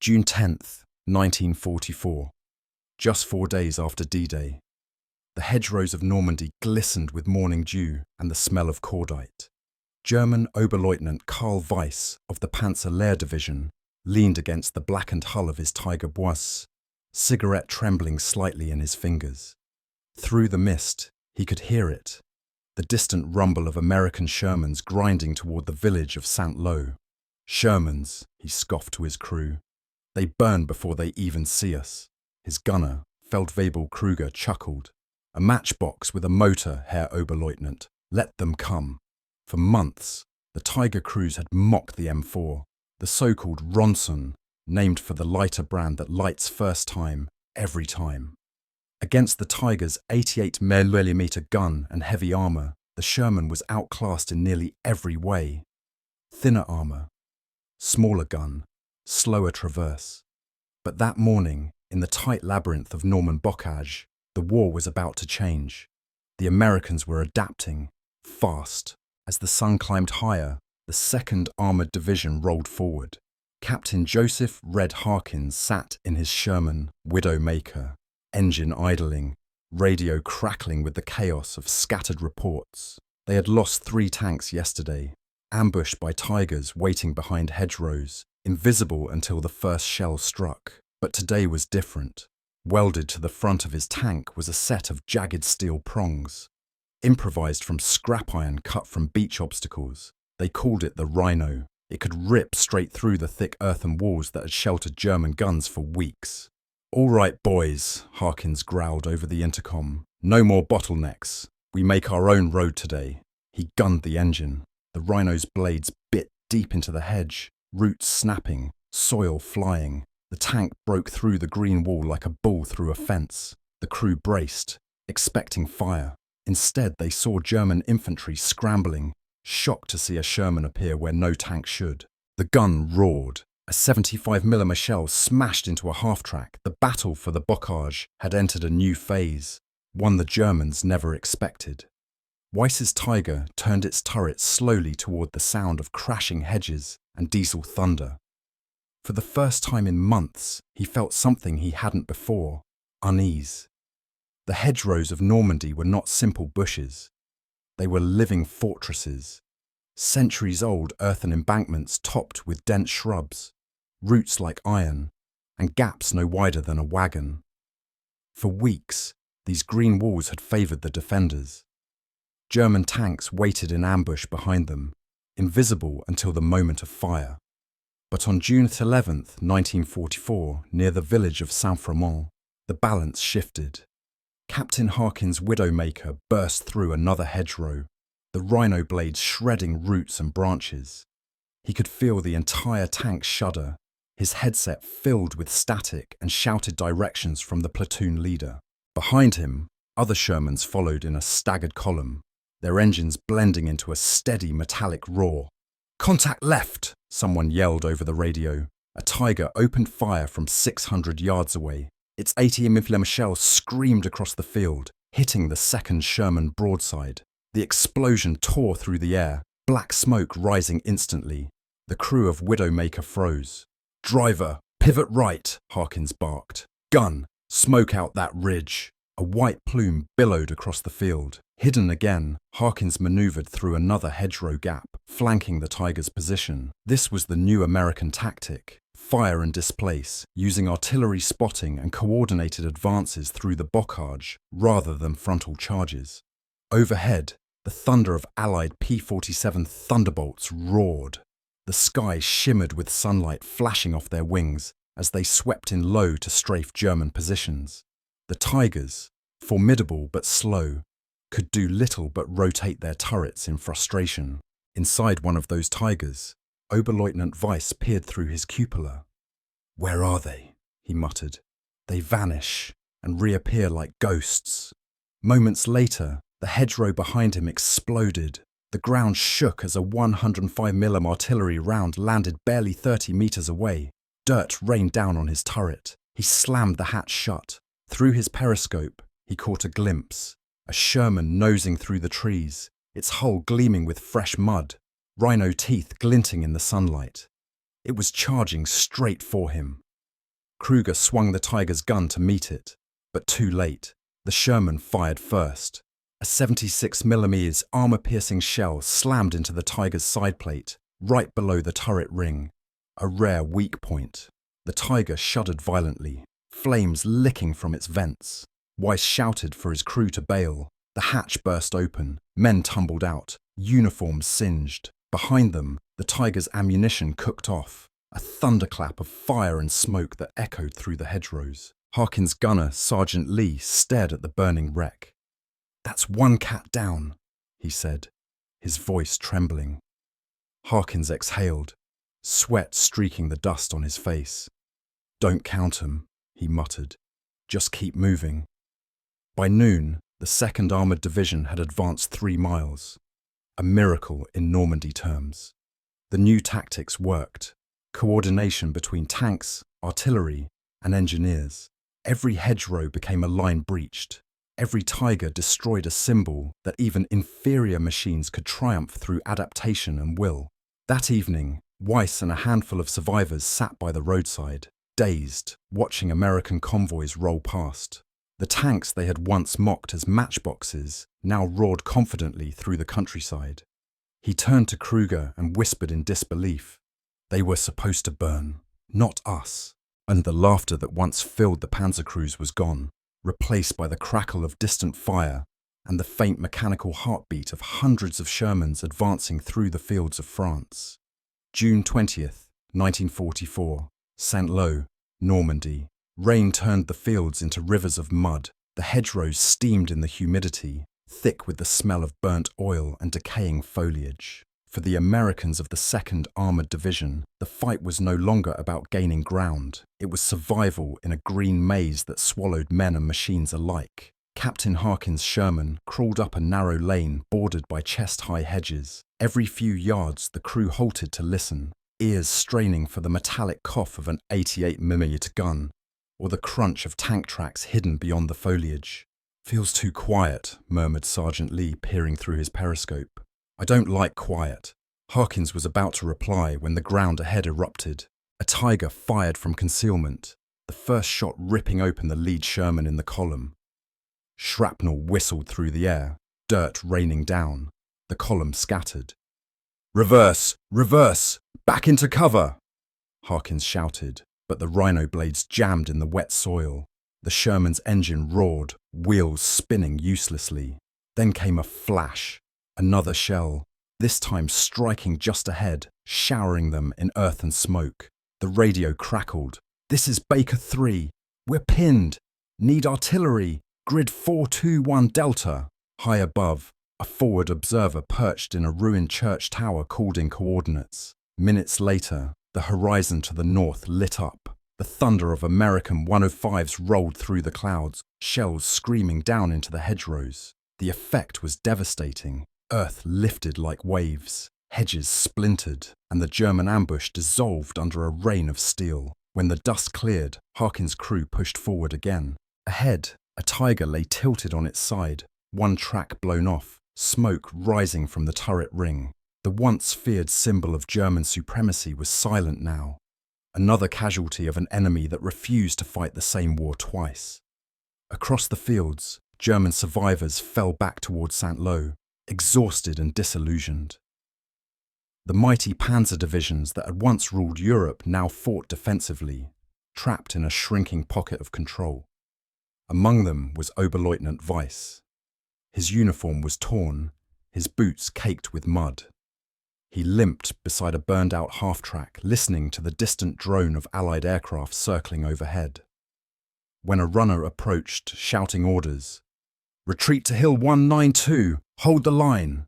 June 10th, 1944. Just 4 days after D-Day. The hedgerows of Normandy glistened with morning dew and the smell of cordite. German Oberleutnant Karl Weiss of the Panzer Lehr Division leaned against the blackened hull of his Tiger Boisse, cigarette trembling slightly in his fingers. Through the mist, he could hear it, the distant rumble of American Shermans grinding toward the village of Saint-Lô. Shermans, he scoffed to his crew. They burn before they even see us. His gunner, Feldwebel Kruger, chuckled. A matchbox with a motor, Herr Oberleutnant. Let them come. For months, the Tiger crews had mocked the M4, the so-called Ronson, named for the lighter brand that lights first time, every time. Against the Tiger's 88mm gun and heavy armour, the Sherman was outclassed in nearly every way. Thinner armour, smaller gun, slower traverse. But that morning, in the tight labyrinth of Norman bocage, the war was about to change. The Americans were adapting, fast. As the sun climbed higher, the 2nd Armoured Division rolled forward. Captain Joseph Red Harkins sat in his Sherman, Widowmaker, engine idling, radio crackling with the chaos of scattered reports. They had lost 3 tanks yesterday, ambushed by Tigers waiting behind hedgerows, invisible until the first shell struck. But today was different. Welded to the front of his tank was a set of jagged steel prongs, improvised from scrap iron cut from beach obstacles. They called it the Rhino. It could rip straight through the thick earthen walls that had sheltered German guns for weeks. "All right, boys," Harkins growled over the intercom. "No more bottlenecks. We make our own road today." He gunned the engine. The Rhino's blades bit deep into the hedge, roots snapping, soil flying. The tank broke through the green wall like a bull through a fence. The crew braced, expecting fire. Instead, they saw German infantry scrambling, shocked to see a Sherman appear where no tank should. The gun roared. A 75mm shell smashed into a half-track. The battle for the bocage had entered a new phase, one the Germans never expected. Weiss's Tiger turned its turret slowly toward the sound of crashing hedges and diesel thunder. For the first time in months, he felt something he hadn't before: unease. The hedgerows of Normandy were not simple bushes. They were living fortresses, centuries-old earthen embankments topped with dense shrubs, roots like iron, and gaps no wider than a wagon. For weeks, these green walls had favoured the defenders. German tanks waited in ambush behind them, invisible until the moment of fire. But on June 11th, 1944, near the village of Saint-Fromont, the balance shifted. Captain Harkins' Widowmaker burst through another hedgerow, the Rhino blades shredding roots and branches. He could feel the entire tank shudder, his headset filled with static, and shouted directions from the platoon leader. Behind him, other Shermans followed in a staggered column, their engines blending into a steady metallic roar. "Contact left!" someone yelled over the radio. A Tiger opened fire from 600 yards away. Its 80mm shell screamed across the field, hitting the 2nd Sherman broadside. The explosion tore through the air, black smoke rising instantly. The crew of Widowmaker froze. "Driver, pivot right," Harkins barked. "Gun, smoke out that ridge." A white plume billowed across the field. Hidden again, Harkins manoeuvred through another hedgerow gap, flanking the Tiger's position. This was the new American tactic: fire and displace, using artillery spotting and coordinated advances through the bocage rather than frontal charges. Overhead, the thunder of Allied P-47 Thunderbolts roared. The sky shimmered with sunlight flashing off their wings as they swept in low to strafe German positions. The Tigers, formidable but slow, could do little but rotate their turrets in frustration. Inside one of those Tigers, Oberleutnant Weiss peered through his cupola. "Where are they?" he muttered. "They vanish and reappear like ghosts." Moments later, the hedgerow behind him exploded. The ground shook as a 105mm artillery round landed barely 30 meters away. Dirt rained down on his turret. He slammed the hatch shut. Through his periscope, he caught a glimpse. A Sherman nosing through the trees, its hull gleaming with fresh mud, Rhino teeth glinting in the sunlight. It was charging straight for him. Kruger swung the Tiger's gun to meet it, but too late. The Sherman fired first. A 76mm armor-piercing shell slammed into the Tiger's side plate, right below the turret ring, a rare weak point. The Tiger shuddered violently, flames licking from its vents. Weiss shouted for his crew to bail. The hatch burst open, men tumbled out, uniforms singed. Behind them, the Tiger's ammunition cooked off, a thunderclap of fire and smoke that echoed through the hedgerows. Harkin's gunner, Sergeant Lee, stared at the burning wreck. "That's one cat down," he said, his voice trembling. Harkins exhaled, sweat streaking the dust on his face. "Don't count 'em," he muttered. "Just keep moving." By noon, the 2nd Armoured Division had advanced 3 miles. A miracle in Normandy terms. The new tactics worked. Coordination between tanks, artillery, and engineers. Every hedgerow became a line breached. Every Tiger destroyed a symbol that even inferior machines could triumph through adaptation and will. That evening, Weiss and a handful of survivors sat by the roadside, dazed, watching American convoys roll past. The tanks they had once mocked as matchboxes now roared confidently through the countryside. He turned to Kruger and whispered in disbelief, "They were supposed to burn, not us." And the laughter that once filled the panzer crews was gone, replaced by the crackle of distant fire and the faint mechanical heartbeat of hundreds of Shermans advancing through the fields of France. June 20th, 1944, Saint-Lô, Normandy. Rain turned the fields into rivers of mud. The hedgerows steamed in the humidity, thick with the smell of burnt oil and decaying foliage. For the Americans of the 2nd Armoured Division, the fight was no longer about gaining ground. It was survival in a green maze that swallowed men and machines alike. Captain Harkin's Sherman crawled up a narrow lane bordered by chest-high hedges. Every few yards, the crew halted to listen, ears straining for the metallic cough of an 88mm gun, or the crunch of tank tracks hidden beyond the foliage. "Feels too quiet," murmured Sergeant Lee, peering through his periscope. "I don't like quiet." Harkins was about to reply when the ground ahead erupted. A Tiger fired from concealment, the first shot ripping open the lead Sherman in the column. Shrapnel whistled through the air, dirt raining down. The column scattered. "Reverse! Reverse! Back into cover!" Harkins shouted, but the rhino blades jammed in the wet soil. The Sherman's engine roared, wheels spinning uselessly. Then came a flash. Another shell, this time striking just ahead, showering them in earth and smoke. The radio crackled. "This is Baker 3. We're pinned. Need artillery. Grid 421 Delta." High above, a forward observer perched in a ruined church tower called in coordinates. Minutes later, the horizon to the north lit up. The thunder of American 105s rolled through the clouds, shells screaming down into the hedgerows. The effect was devastating. Earth lifted like waves, hedges splintered, and the German ambush dissolved under a rain of steel. When the dust cleared, Harkin's crew pushed forward again. Ahead, a Tiger lay tilted on its side, one track blown off, smoke rising from the turret ring. The once feared symbol of German supremacy was silent now. Another casualty of an enemy that refused to fight the same war twice. Across the fields, German survivors fell back towards Saint-Lô, exhausted and disillusioned. The mighty panzer divisions that had once ruled Europe now fought defensively, trapped in a shrinking pocket of control. Among them was Oberleutnant Weiss. His uniform was torn, his boots caked with mud. He limped beside a burned-out half-track, listening to the distant drone of Allied aircraft circling overhead. When a runner approached, shouting orders, "Retreat to Hill 192! Hold the line!"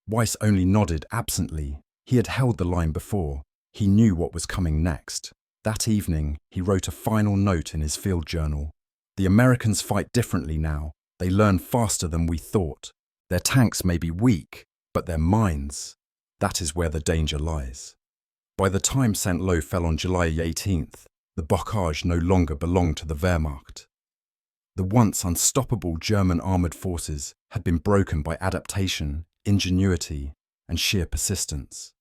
Weiss only nodded absently. He had held the line before. He knew what was coming next. That evening, he wrote a final note in his field journal. "The Americans fight differently now. They learn faster than we thought. Their tanks may be weak, but their minds, that is where the danger lies." By the time Saint-Lô fell on July 18th, the Bocage no longer belonged to the Wehrmacht. The once unstoppable German armoured forces had been broken by adaptation, ingenuity, and sheer persistence.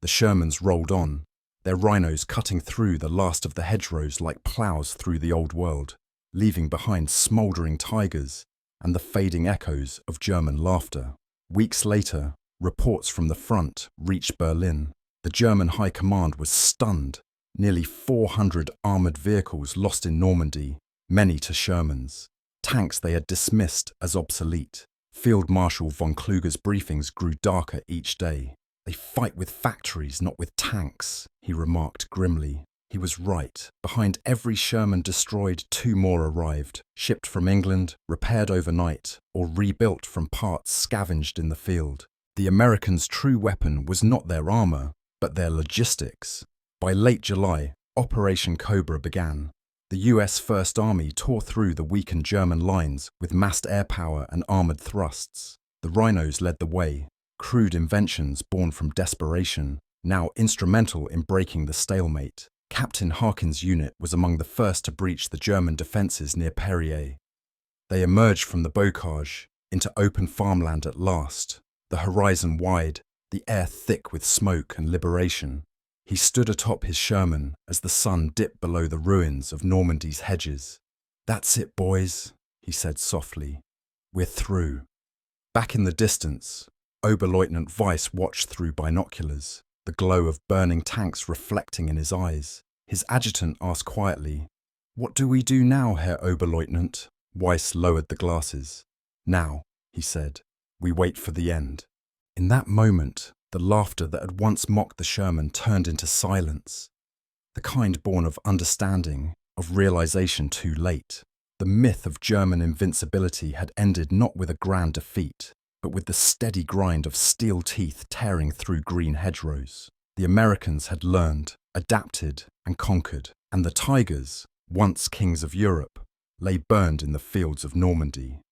The Shermans rolled on, their rhinos cutting through the last of the hedgerows like ploughs through the old world, leaving behind smouldering tigers and the fading echoes of German laughter. Weeks later, reports from the front reached Berlin. The German high command was stunned. Nearly 400 armoured vehicles lost in Normandy, many to Shermans. Tanks they had dismissed as obsolete. Field Marshal von Kluger's briefings grew darker each day. "They fight with factories, not with tanks," he remarked grimly. He was right. Behind every Sherman destroyed, 2 more arrived, shipped from England, repaired overnight, or rebuilt from parts scavenged in the field. The Americans' true weapon was not their armour, but their logistics. By late July, Operation Cobra began. The US First Army tore through the weakened German lines with massed air power and armoured thrusts. The rhinos led the way, crude inventions born from desperation, now instrumental in breaking the stalemate. Captain Harkin's unit was among the first to breach the German defences near Perrier. They emerged from the bocage into open farmland at last, the horizon wide, the air thick with smoke and liberation. He stood atop his Sherman as the sun dipped below the ruins of Normandy's hedges. "That's it, boys," he said softly. "We're through." Back in the distance, Oberleutnant Weiss watched through binoculars, the glow of burning tanks reflecting in his eyes. His adjutant asked quietly, "What do we do now, Herr Oberleutnant?" Weiss lowered the glasses. "Now," he said, "we wait for the end." In that moment, the laughter that had once mocked the Sherman turned into silence. The kind born of understanding, of realization too late. The myth of German invincibility had ended not with a grand defeat, but with the steady grind of steel teeth tearing through green hedgerows. The Americans had learned, adapted, and conquered, and the tigers, once kings of Europe, lay burned in the fields of Normandy.